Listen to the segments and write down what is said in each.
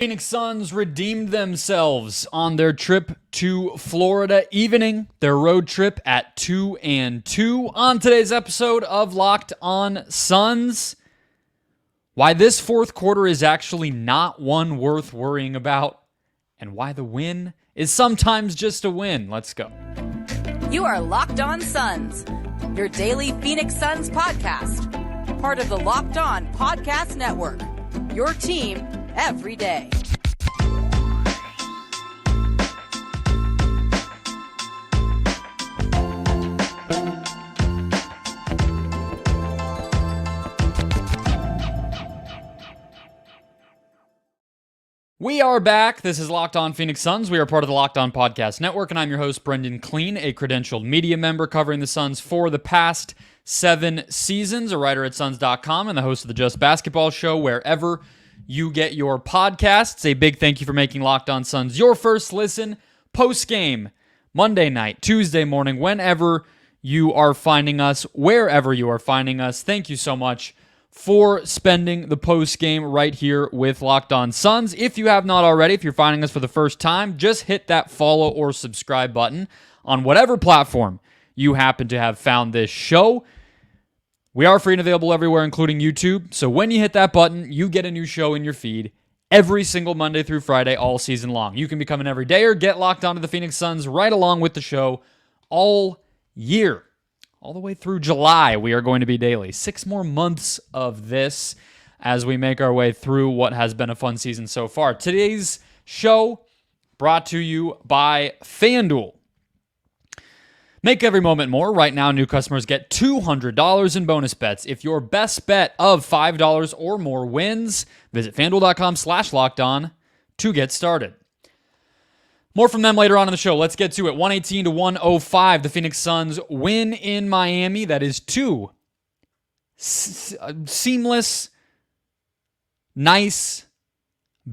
Phoenix Suns redeemed themselves on their trip to Florida, evening their road trip at 2-2. On today's episode of Locked On Suns, why this fourth quarter is actually not one worth worrying about, and why the win is sometimes just a win. Let's go. You are Locked On Suns, your daily Phoenix Suns podcast, part of the Locked On Podcast Network, your team every day. We are back. This is Locked On Phoenix Suns. We are part of the Locked On Podcast Network, and I'm your host, Brendon Kleen, a credentialed media member covering the Suns for the past 7 seasons, a writer at Suns.com, and the host of the Just Basketball Show, wherever you get your podcasts. A big thank you for making Locked On Suns your first listen post-game, Monday night, Tuesday morning, whenever you are finding us, wherever you are finding us. Thank you so much for spending the post-game right here with Locked On Suns. If you have not already, if you're finding us for the first time, just hit that follow or subscribe button on whatever platform you happen to have found this show. We are free and available everywhere, including YouTube. So when you hit that button, you get a new show in your feed every single Monday through Friday all season long. You can become an everydayer, get locked onto the Phoenix Suns right along with the show all year. All the way through July, we are going to be daily. 6 more months of this as we make our way through what has been a fun season so far. Today's show brought to you by FanDuel. Make every moment more. Right now, new customers get $200 in bonus bets if your best bet of $5 or more wins. Visit FanDuel.com/lockedon to get started. More from them later on in the show. Let's get to it. 118-105. The Phoenix Suns win in Miami. That is 2 seamless, nice,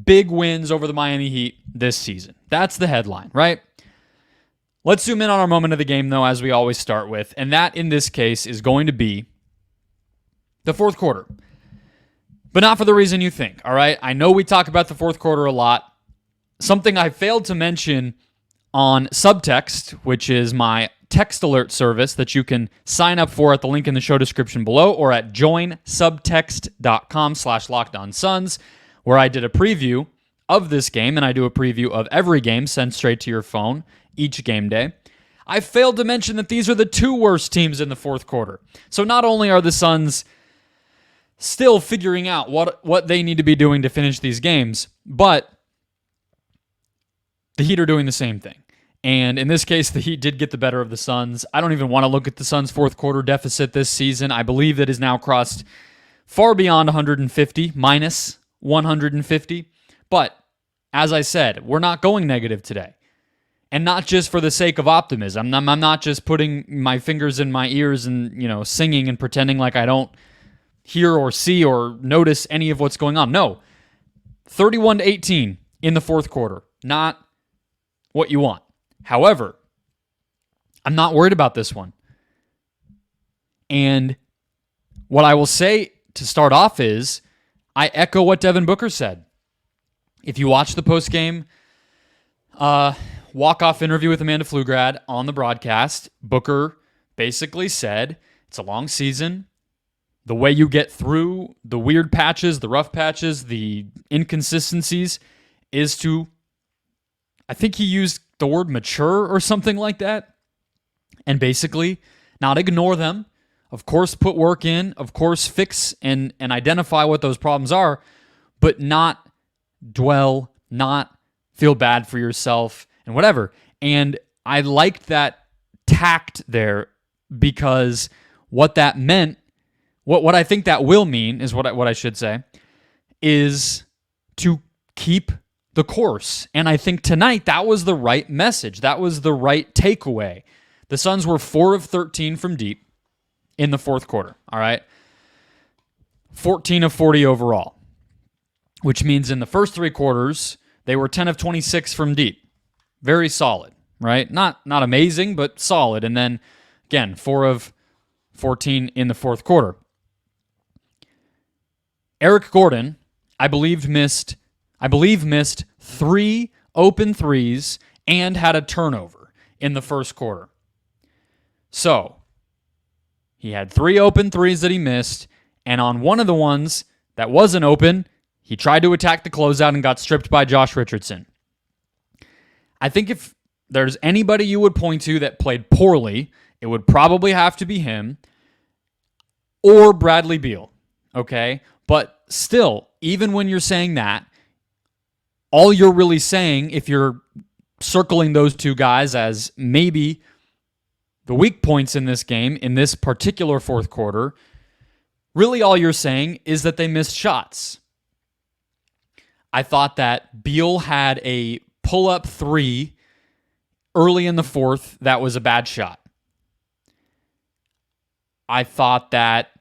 big wins over the Miami Heat this season. That's the headline, right? Let's zoom in on our moment of the game, though, as we always start with. And that, in this case, is going to be the fourth quarter. But not for the reason you think, all right? I know we talk about the fourth quarter a lot. Something I failed to mention on Subtext, which is my text alert service that you can sign up for at the link in the show description below or at joinsubtext.com/LockedOnSuns, where I did a preview of this game, and I do a preview of every game sent straight to your phone each game day. I failed to mention that these are the 2 worst teams in the fourth quarter. So not only are the Suns still figuring out what they need to be doing to finish these games, but the Heat are doing the same thing. And in this case, the Heat did get the better of the Suns. I don't even want to look at the Suns' fourth quarter deficit this season. I believe that is now crossed far beyond 150, minus 150. But as I said, we're not going negative today. And not just for the sake of optimism. I'm not just putting my fingers in my ears and, singing and pretending like I don't hear or see or notice any of what's going on. No. 31-18 in the fourth quarter. Not what you want. However, I'm not worried about this one. And what I will say to start off is, I echo what Devin Booker said. If you watch the post-game walk-off interview with Amanda Pflugrad on the broadcast, Booker basically said, it's a long season. The way you get through the weird patches, the rough patches, the inconsistencies is to, I think he used the word mature or something like that, and basically not ignore them. Of course, put work in. Of course, fix and identify what those problems are, but not dwell, not feel bad for yourself and whatever. And I liked that tact there because what that meant, what I think that will mean is what I should say, is to keep the course. And I think tonight that was the right message. That was the right takeaway. The Suns were 4 of 13 from deep in the fourth quarter, all right? 14 of 40 overall, which means in the first 3 quarters, they were 10 of 26 from deep. Very solid, right? Not amazing, but solid. And then, again, 4 of 14 in the fourth quarter. Eric Gordon, I believe, missed I believe, missed 3 open threes and had a turnover in the first quarter. So, he had 3 open threes that he missed, and on one of the ones that wasn't open, he tried to attack the closeout and got stripped by Josh Richardson. I think if there's anybody you would point to that played poorly, it would probably have to be him or Bradley Beal, okay? But still, even when you're saying that, all you're really saying, if you're circling those two guys as maybe the weak points in this game, in this particular fourth quarter, really all you're saying is that they missed shots. I thought that Beal had a pull-up 3 early in the fourth that was a bad shot. I thought that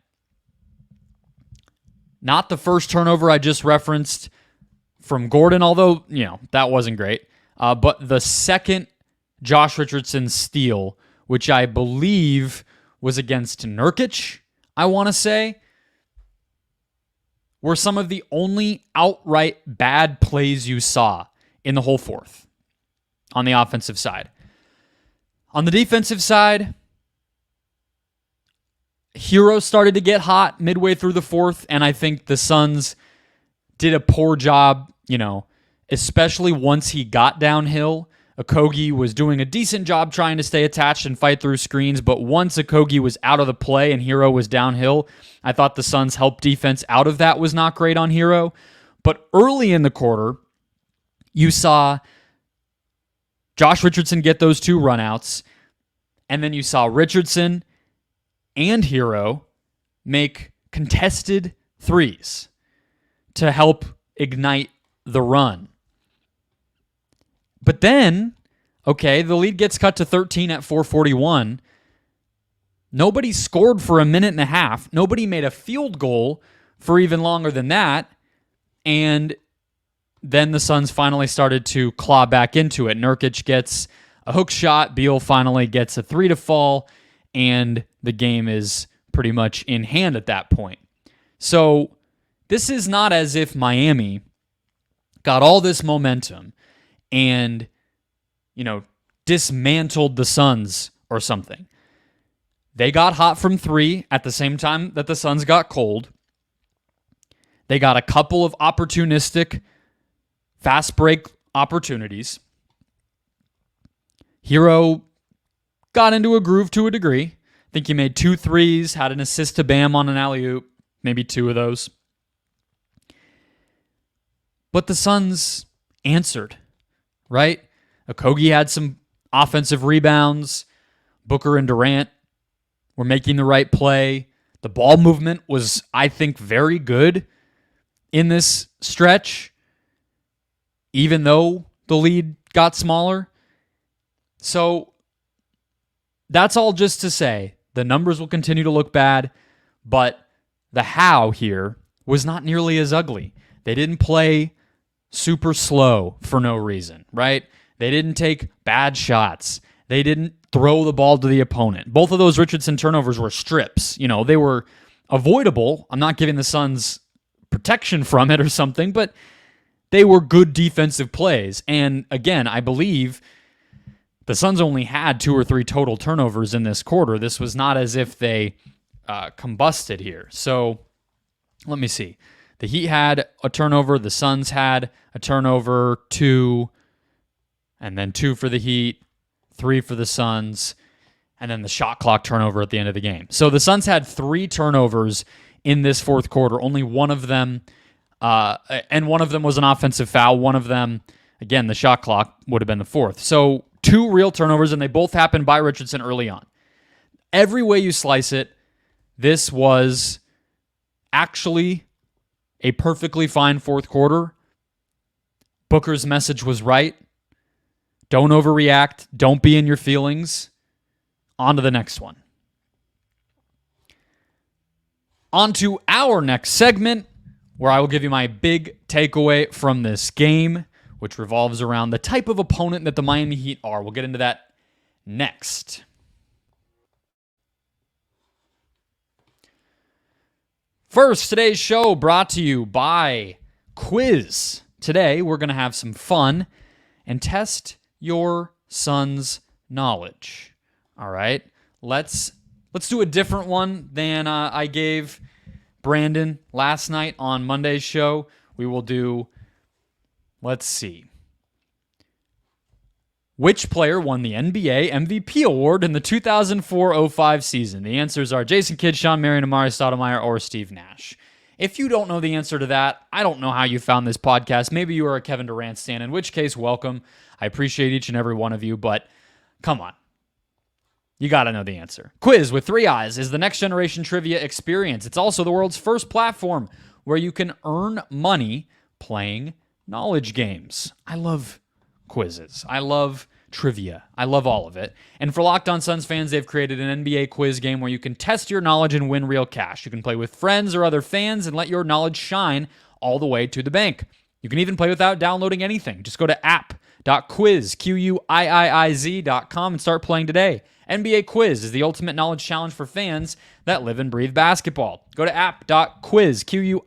not the first turnover I just referenced from Gordon, although, that wasn't great, but the second Josh Richardson steal, which I believe was against Nurkic, I want to say, were some of the only outright bad plays you saw in the whole fourth on the offensive side. On the defensive side, Hero started to get hot midway through the fourth, and I think the Suns did a poor job, especially once he got downhill. Okogie was doing a decent job trying to stay attached and fight through screens, but once Okogie was out of the play and Hero was downhill, I thought the Suns' help defense out of that was not great on Hero. But early in the quarter, you saw Josh Richardson get those 2 runouts, and then you saw Richardson and Hero make contested threes to help ignite the run. But then, the lead gets cut to 13 at 4:41. Nobody scored for a minute and a half. Nobody made a field goal for even longer than that. And then the Suns finally started to claw back into it. Nurkic gets a hook shot. Beal finally gets a 3 to fall. And the game is pretty much in hand at that point. So this is not as if Miami got all this momentum and, dismantled the Suns or something. They got hot from 3 at the same time that the Suns got cold. They got a couple of opportunistic fast break opportunities. Hero got into a groove to a degree. I think he made 2 threes, had an assist to Bam on an alley-oop, maybe 2 of those. But the Suns answered, right? Okogie had some offensive rebounds. Booker and Durant were making the right play. The ball movement was, I think, very good in this stretch, even though the lead got smaller. So that's all just to say the numbers will continue to look bad, but the how here was not nearly as ugly. They didn't play super slow for no reason, right? They didn't take bad shots. They didn't throw the ball to the opponent. Both of those Richardson turnovers were strips. They were avoidable. I'm not giving the Suns protection from it or something, but they were good defensive plays. And again, I believe the Suns only had 2 or 3 total turnovers in this quarter. This was not as if they combusted here. So let me see. The Heat had a turnover. The Suns had a turnover, 2, and then 2 for the Heat, 3 for the Suns, and then the shot clock turnover at the end of the game. So the Suns had 3 turnovers in this fourth quarter. Only one of them, and one of them was an offensive foul. One of them, again, the shot clock would have been the fourth. So 2 real turnovers, and they both happened by Richardson early on. Every way you slice it, this was actually a perfectly fine fourth quarter. Booker's message was right. Don't overreact. Don't be in your feelings. On to the next one. On to our next segment, where I will give you my big takeaway from this game, which revolves around the type of opponent that the Miami Heat are. We'll get into that next. First, today's show brought to you by Quiz. today we're going to have some fun and test your Suns knowledge. All right, let's do a different one than I gave Brandon last night on Monday's show. We will do, let's see. Which player won the NBA MVP award in the 2004-05 season? The answers are Jason Kidd, Sean Marion, Amari Stoudemire, or Steve Nash. If you don't know the answer to that, I don't know how you found this podcast. Maybe you are a Kevin Durant stan, in which case, welcome. I appreciate each and every one of you, but come on. You got to know the answer. Quiz with 3 eyes is the next generation trivia experience. It's also the world's first platform where you can earn money playing knowledge games. I love quizzes. I love trivia. I love all of it. And for Locked On Suns fans, they've created an NBA quiz game where you can test your knowledge and win real cash. You can play with friends or other fans and let your knowledge shine all the way to the bank. You can even play without downloading anything. Just go to app.quiz.com and start playing today. NBA Quiz is the ultimate knowledge challenge for fans that live and breathe basketball. Go to app.quiz.com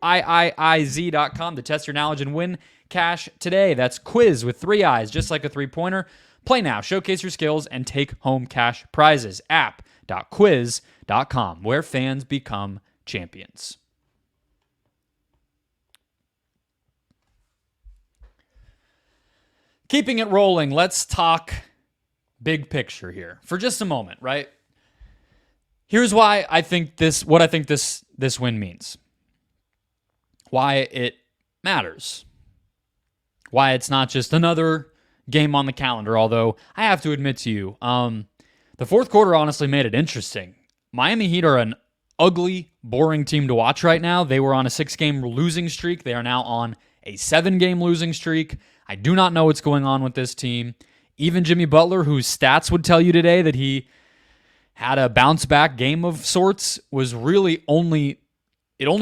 to test your knowledge and win cash today. That's quiz with 3 eyes, just like a 3-pointer. Play now, showcase your skills, and take home cash prizes. App.quiz.com, where fans become champions. Keeping it rolling, let's talk big picture here for just a moment, right? Here's why I think this win means. Why it matters. Why it's not just another game on the calendar, although I have to admit to you, the fourth quarter honestly made it interesting. Miami Heat are an ugly, boring team to watch right now. They were on a 6-game losing streak. They are now on a 7-game losing streak. I do not know what's going on with this team. Even Jimmy Butler, whose stats would tell you today that he had a bounce-back game of sorts, was really it only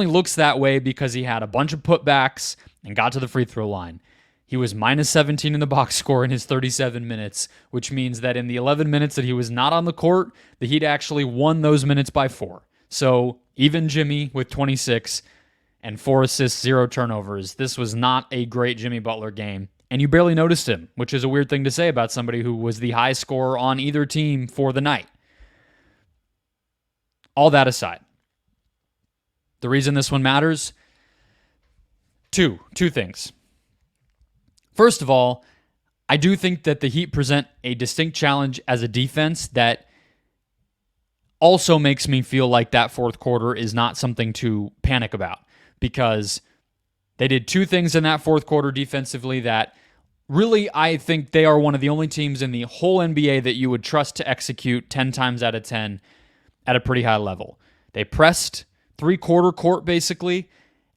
looks that way because he had a bunch of putbacks and got to the free throw line. He was minus 17 in the box score in his 37 minutes, which means that in the 11 minutes that he was not on the court, the Heat actually won those minutes by 4. So even Jimmy with 26 and 4 assists, 0 turnovers, this was not a great Jimmy Butler game. And you barely noticed him, which is a weird thing to say about somebody who was the high scorer on either team for the night. All that aside, the reason this one matters, two things. First of all, I do think that the Heat present a distinct challenge as a defense that also makes me feel like that fourth quarter is not something to panic about, because they did 2 things in that fourth quarter defensively that really, I think they are one of the only teams in the whole NBA that you would trust to execute 10 times out of 10 at a pretty high level. They pressed 3-quarter court basically,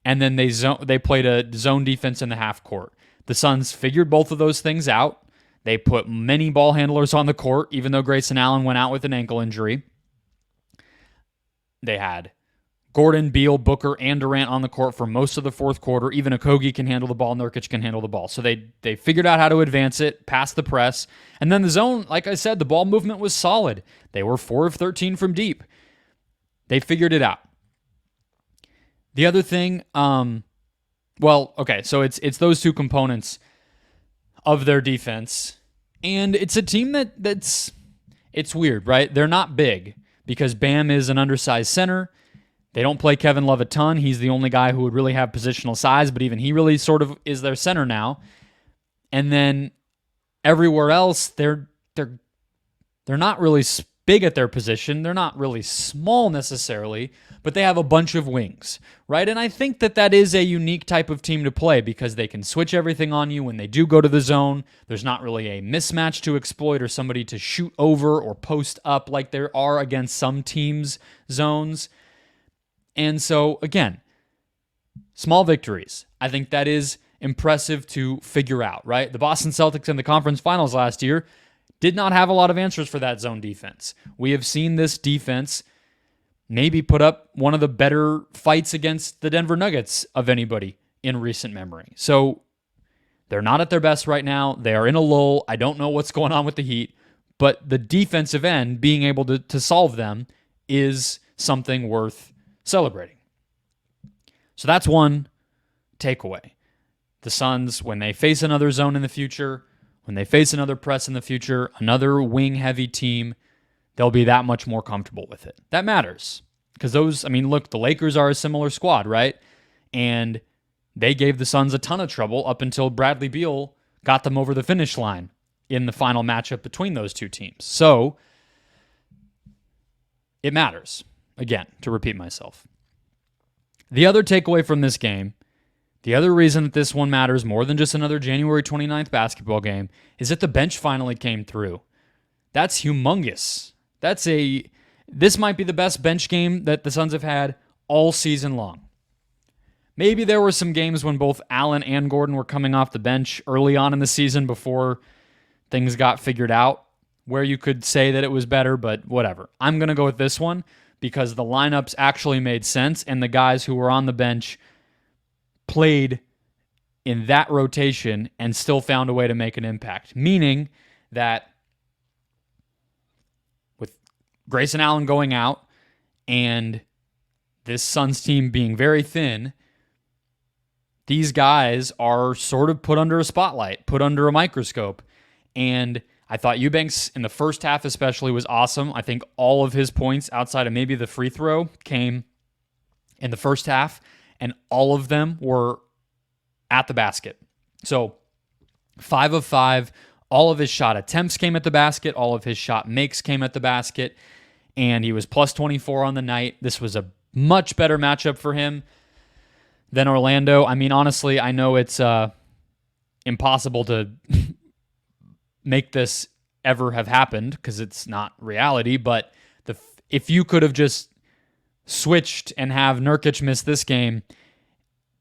and then they played a zone defense in the half court. The Suns figured both of those things out. They put many ball handlers on the court, even though Grayson Allen went out with an ankle injury. They had Gordon, Beal, Booker, and Durant on the court for most of the fourth quarter. Even Okogie can handle the ball. Nurkic can handle the ball. So they figured out how to advance it, pass the press. And then the zone, like I said, the ball movement was solid. They were 4 of 13 from deep. They figured it out. The other thing, so it's those 2 components of their defense. And it's a team it's weird, right? They're not big because Bam is an undersized center. They don't play Kevin Love a ton. He's the only guy who would really have positional size, but even he really sort of is their center now. And then everywhere else, they're not really big at their position. They're not really small necessarily, but they have a bunch of wings, right? And I think that is a unique type of team to play because they can switch everything on you when they do go to the zone. There's not really a mismatch to exploit or somebody to shoot over or post up like there are against some teams' zones. And so, again, small victories. I think that is impressive to figure out, right? The Boston Celtics in the conference finals last year did not have a lot of answers for that zone defense. We have seen this defense maybe put up one of the better fights against the Denver Nuggets of anybody in recent memory. So they're not at their best right now. They are in a lull. I don't know what's going on with the Heat, but the defensive end, being able to solve them, is something worth celebrating. So that's one takeaway. the Suns, when they face another zone in the future, when they face another press in the future, another wing-heavy team, they'll be that much more comfortable with it. That matters. Because look, the Lakers are a similar squad, right? And they gave the Suns a ton of trouble up until Bradley Beal got them over the finish line in the final matchup between those two teams. So, it matters. Again, to repeat myself. The other takeaway from this game, the other reason that this one matters more than just another January 29th basketball game, is that the bench finally came through. That's humongous. This might be the best bench game that the Suns have had all season long. Maybe there were some games when both Allen and Gordon were coming off the bench early on in the season before things got figured out, where you could say that it was better, but whatever. I'm going to go with this one because the lineups actually made sense and the guys who were on the bench played in that rotation and still found a way to make an impact. Meaning that with Grayson Allen going out and this Suns team being very thin, these guys are sort of put under a spotlight, put under a microscope. And I thought Eubanks in the first half especially was awesome. I think all of his points outside of maybe the free throw came in the first half, and all of them were at the basket. So 5 of 5, all of his shot attempts came at the basket, all of his shot makes came at the basket, and he was plus 24 on the night. This was a much better matchup for him than Orlando. Honestly, I know it's impossible to make this ever have happened because it's not reality, but if you could have just switched and have Nurkic miss this game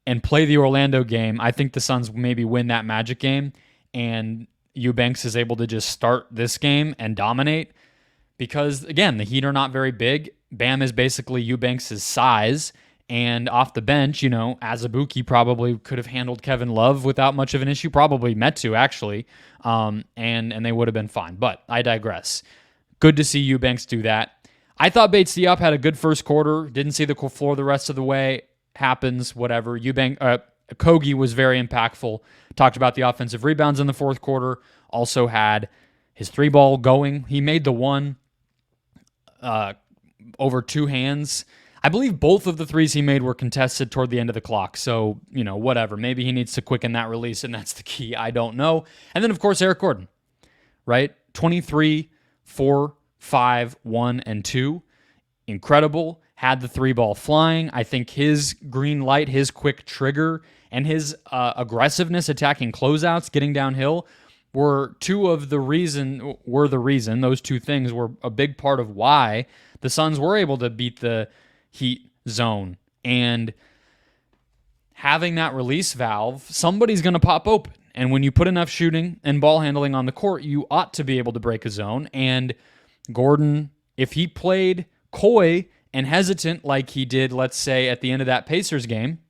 and play the Orlando game, I think the Suns maybe win that Magic game, and Eubanks is able to just start this game and dominate because, again, the Heat are not very big. Bam is basically Eubanks' size, and off the bench, Azubuike probably could have handled Kevin Love without much of an issue, probably meant to, actually, and they would have been fine. But I digress. Good to see Eubanks do that. I thought Bates Diop had a good first quarter. Didn't see the floor the rest of the way. Happens, whatever. Kogi was very impactful. Talked about the offensive rebounds in the fourth quarter. Also had his 3-ball going. He made the one over two hands. I believe both of the threes he made were contested toward the end of the clock. So, whatever. Maybe he needs to quicken that release, and that's the key. I don't know. And then, of course, Eric Gordon, right? 23, 4, 5, 1, and 2. Incredible. Had the 3-ball flying. I think his green light, his quick trigger, and his aggressiveness attacking closeouts, getting downhill, were the reason. Those two things were a big part of why the Suns were able to beat the Heat zone. And having that release valve, somebody's going to pop open. And when you put enough shooting and ball handling on the court, you ought to be able to break a zone. And Gordon, if he played coy and hesitant like he did, let's say, at the end of that Pacers game,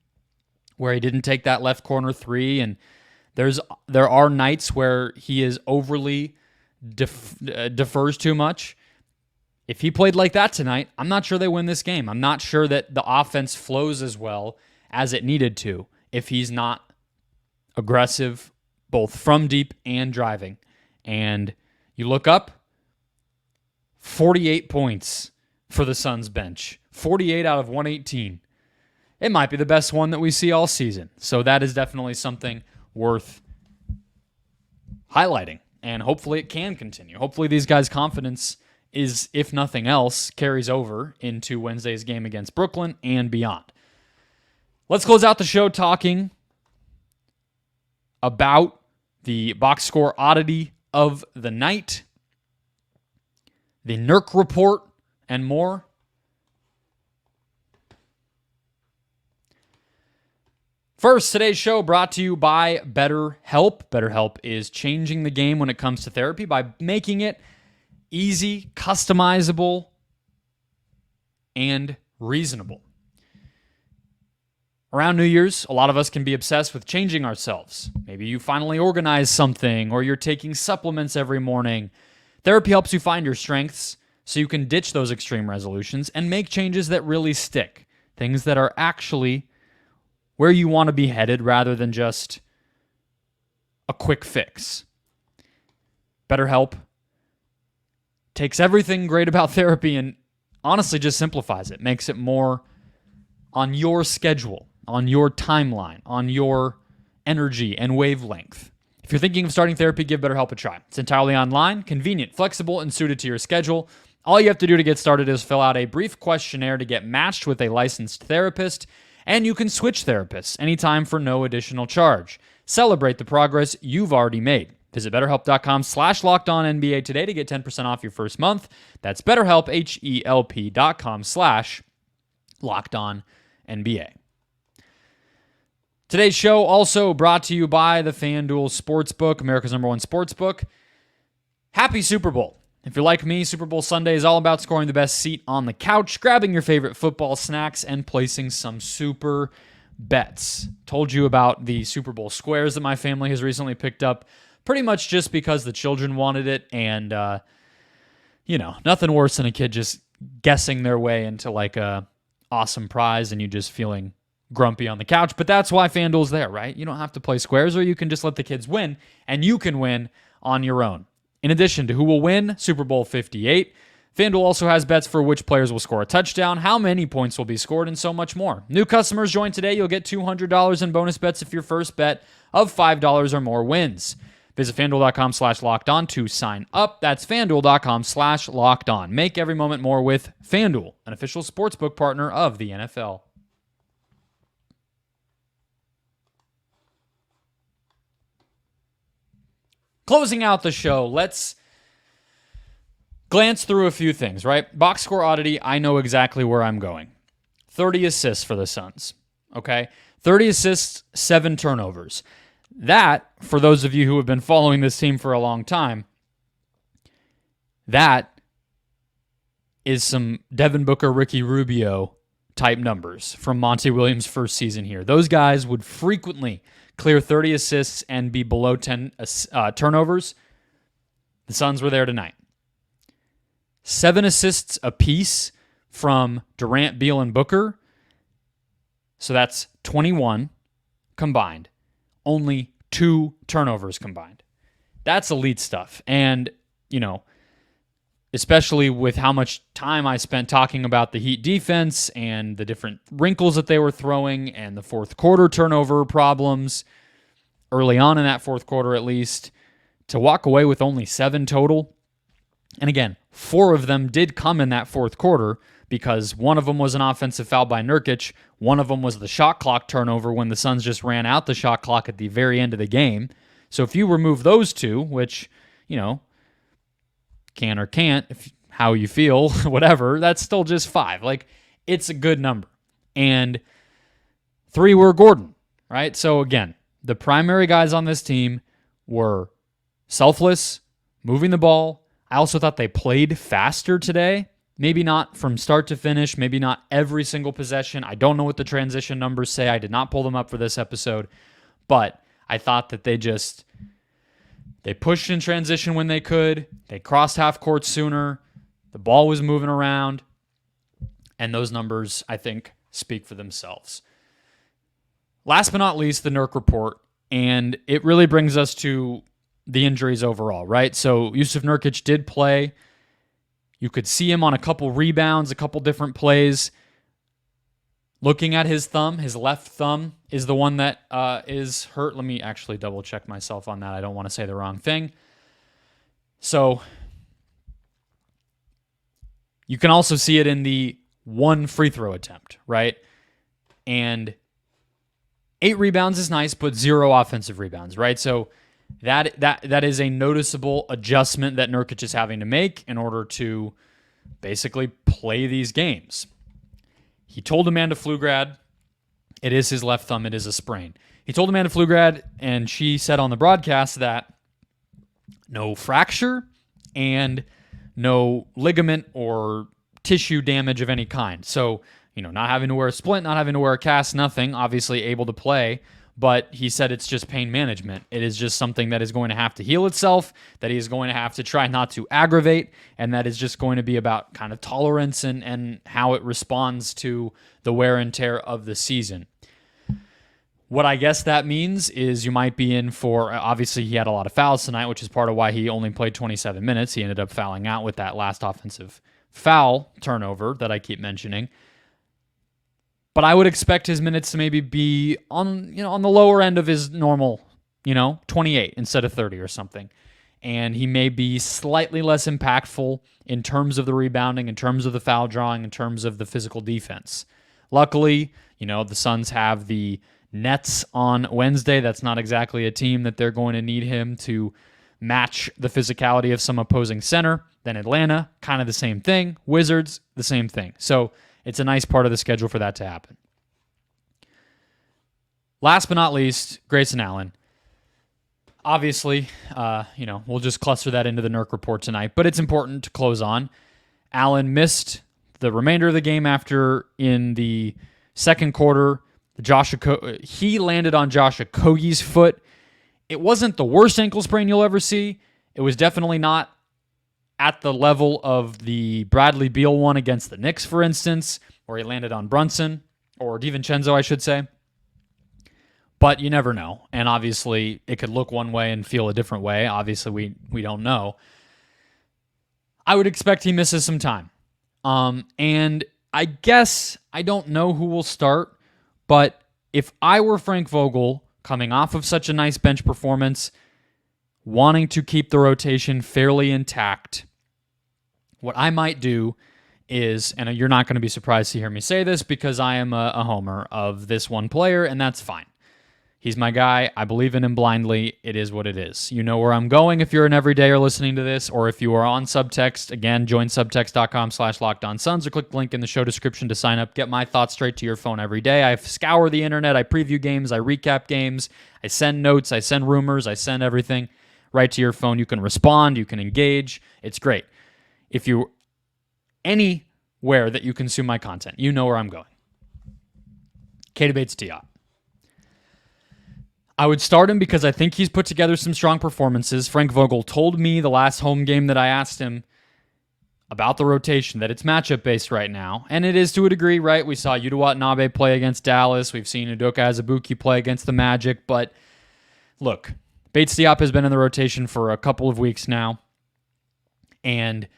where he didn't take that left corner three, and there are nights where he is overly defers too much. If he played like that tonight, I'm not sure they win this game. I'm not sure that the offense flows as well as it needed to if he's not aggressive, both from deep and driving. And you look up, 48 points for the Suns bench. 48 out of 118. It might be the best one that we see all season. So that is definitely something worth highlighting. And hopefully it can continue. Hopefully these guys' confidence is, if nothing else, carries over into Wednesday's game against Brooklyn and beyond. Let's close out the show talking about the box score oddity of the night, the Nurk report, and more. First, today's show brought to you by Betterhelp. Betterhelp is changing the game when it comes to therapy by making it easy, customizable, and reasonable. Around New Year's, a lot of us can be obsessed with changing ourselves. Maybe you finally organize something, or you're taking supplements every morning. Therapy helps you find your strengths so you can ditch those extreme resolutions and make changes that really stick. Things that are actually where you want to be headed rather than just a quick fix. BetterHelp takes everything great about therapy and honestly just simplifies it, makes it more on your schedule, on your timeline, on your energy and wavelength. If you're thinking of starting therapy, give BetterHelp a try. It's entirely online, convenient, flexible, and suited to your schedule. All you have to do to get started is fill out a brief questionnaire to get matched with a licensed therapist, and you can switch therapists anytime for no additional charge. Celebrate the progress you've already made. Visit BetterHelp.com/LockedOnNBA today to get 10% off your first month. That's BetterHelp, HELP.com/LockedOnNBA. Today's show also brought to you by the FanDuel Sportsbook, America's #1 sportsbook. Happy Super Bowl. If you're like me, Super Bowl Sunday is all about scoring the best seat on the couch, grabbing your favorite football snacks, and placing some super bets. Told you about the Super Bowl squares that my family has recently picked up, pretty much just because the children wanted it, and, nothing worse than a kid just guessing their way into like a awesome prize and you just feeling grumpy on the couch. But that's why FanDuel's there, right? You don't have to play squares, or you can just let the kids win, and you can win on your own. In addition to who will win Super Bowl 58, FanDuel also has bets for which players will score a touchdown, how many points will be scored, and so much more. New customers join today. You'll get $200 in bonus bets if your first bet of $5 or more wins. Visit FanDuel.com/LockedOn to sign up. That's FanDuel.com/LockedOn. Make every moment more with FanDuel, an official sportsbook partner of the NFL. Closing out the show, let's glance through a few things, right? Box score oddity, I know exactly where I'm going. 30 assists for the Suns, okay? 30 assists, 7 turnovers. That, for those of you who have been following this team for a long time, that is some Devin Booker, Ricky Rubio type numbers from Monty Williams' first season here. Those guys would frequently clear 30 assists and be below 10 turnovers. The Suns were there tonight. 7 assists apiece from Durant, Beal, and Booker. So that's 21 combined. Only 2 turnovers combined. That's elite stuff. And, especially with how much time I spent talking about the Heat defense and the different wrinkles that they were throwing and the fourth quarter turnover problems early on in that fourth quarter at least, to walk away with only 7 total. And again, 4 of them did come in that fourth quarter because one of them was an offensive foul by Nurkic. One of them was the shot clock turnover when the Suns just ran out the shot clock at the very end of the game. So if you remove those 2, which, can or can't, if how you feel, whatever, that's still just 5. Like, it's a good number. And 3 were Gordon, right? So again, the primary guys on this team were selfless, moving the ball. I also thought they played faster today. Maybe not from start to finish, maybe not every single possession. I don't know what the transition numbers say. I did not pull them up for this episode. But I thought that they pushed in transition when they could. They crossed half court sooner. The ball was moving around. And those numbers, I think, speak for themselves. Last but not least, the Nurk report. And it really brings us to the injuries overall, right? So Jusuf Nurkic did play. You could see him on a couple rebounds, a couple different plays. Looking at his thumb, his left thumb is the one that is hurt. Let me actually double check myself on that. I don't want to say the wrong thing. So you can also see it in the 1 free throw attempt, right? And 8 rebounds is nice, but 0 offensive rebounds, right? So that is a noticeable adjustment that Nurkic is having to make in order to basically play these games. He told Amanda Pflugrad, it is his left thumb, it is a sprain. He told Amanda Pflugrad, and she said on the broadcast that no fracture and no ligament or tissue damage of any kind. So, not having to wear a splint, not having to wear a cast, nothing, obviously able to play. But he said it's just pain management. It is just something that is going to have to heal itself, that he is going to have to try not to aggravate, and that is just going to be about kind of tolerance and how it responds to the wear and tear of the season. What I guess that means is you might be in for, obviously he had a lot of fouls tonight, which is part of why he only played 27 minutes. He ended up fouling out with that last offensive foul turnover that I keep mentioning. But I would expect his minutes to maybe be on the lower end of his normal, 28 instead of 30 or something. And he may be slightly less impactful in terms of the rebounding, in terms of the foul drawing, in terms of the physical defense. Luckily, the Suns have the Nets on Wednesday. That's not exactly a team that they're going to need him to match the physicality of some opposing center. Then Atlanta, kind of the same thing. Wizards, the same thing. So it's a nice part of the schedule for that to happen. Last but not least, Grayson Allen. Obviously, we'll just cluster that into the Nurk report tonight, but it's important to close on. Allen missed the remainder of the game after in the second quarter. He landed on Josh Okogie's foot. It wasn't the worst ankle sprain you'll ever see. It was definitely not at the level of the Bradley Beal one against the Knicks, for instance, where he landed on Brunson, or DiVincenzo, I should say. But you never know. And obviously, it could look one way and feel a different way. Obviously, we don't know. I would expect he misses some time. And I guess I don't know who will start, but if I were Frank Vogel, coming off of such a nice bench performance, wanting to keep the rotation fairly intact, what I might do is, and you're not going to be surprised to hear me say this because I am a homer of this one player, and that's fine. He's my guy. I believe in him blindly. It is what it is. You know where I'm going if you're an everydayer listening to this, or if you are on Subtext. Again, join subtext.com/LockedOnSuns or click the link in the show description to sign up. Get my thoughts straight to your phone every day. I scour the internet. I preview games. I recap games. I send notes. I send rumors. I send everything right to your phone. You can respond. You can engage. It's great. If you're anywhere that you consume my content, you know where I'm going. Keita Bates-Diop. I would start him because I think he's put together some strong performances. Frank Vogel told me the last home game that I asked him about the rotation that it's matchup-based right now, and it is to a degree, right? We saw Yuta Watanabe play against Dallas. We've seen Udoka Azubuike play against the Magic, but look, Bates-Diop has been in the rotation for a couple of weeks now, and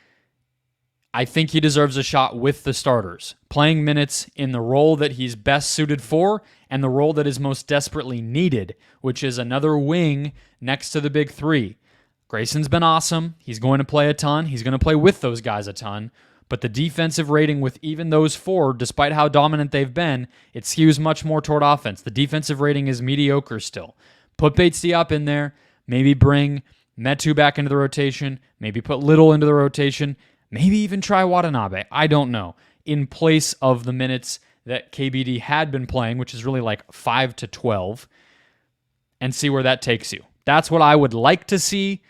I think he deserves a shot with the starters, playing minutes in the role that he's best suited for and the role that is most desperately needed, which is another wing next to the big three. Grayson's been awesome. He's going to play a ton. He's going to play with those guys a ton. But the defensive rating with even those four, despite how dominant they've been, it skews much more toward offense. The defensive rating is mediocre still. Put Bates-Diop in there. Maybe bring Metu back into the rotation. Maybe put Little into the rotation. Maybe even try Watanabe. I don't know. In place of the minutes that KBD had been playing, which is really like 5 to 12, and see where that takes you. That's what I would like to see.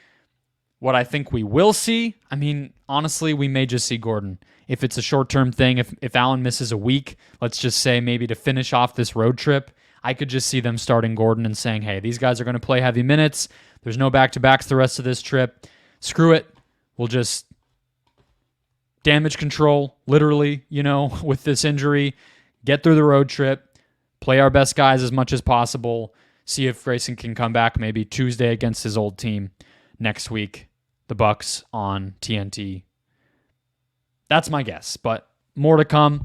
What I think we will see, I mean, honestly, we may just see Gordon. If it's a short-term thing, if Allen misses a week, let's just say maybe to finish off this road trip, I could just see them starting Gordon and saying, hey, these guys are going to play heavy minutes. There's no back-to-backs the rest of this trip. Screw it. We'll just damage control, literally, with this injury. Get through the road trip. Play our best guys as much as possible. See if Grayson can come back maybe Tuesday against his old team. Next week, the Bucks on TNT. That's my guess, but more to come.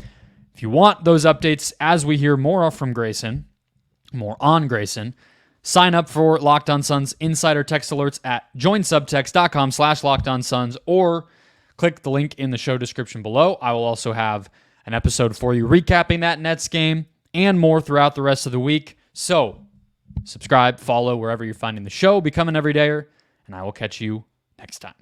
If you want those updates as we hear more from Grayson, more on Grayson, sign up for Locked On Suns insider text alerts at joinsubtext.com/LockedOnSuns or click the link in the show description below. I will also have an episode for you recapping that Nets game and more throughout the rest of the week. So subscribe, follow wherever you're finding the show, become an everydayer, and I will catch you next time.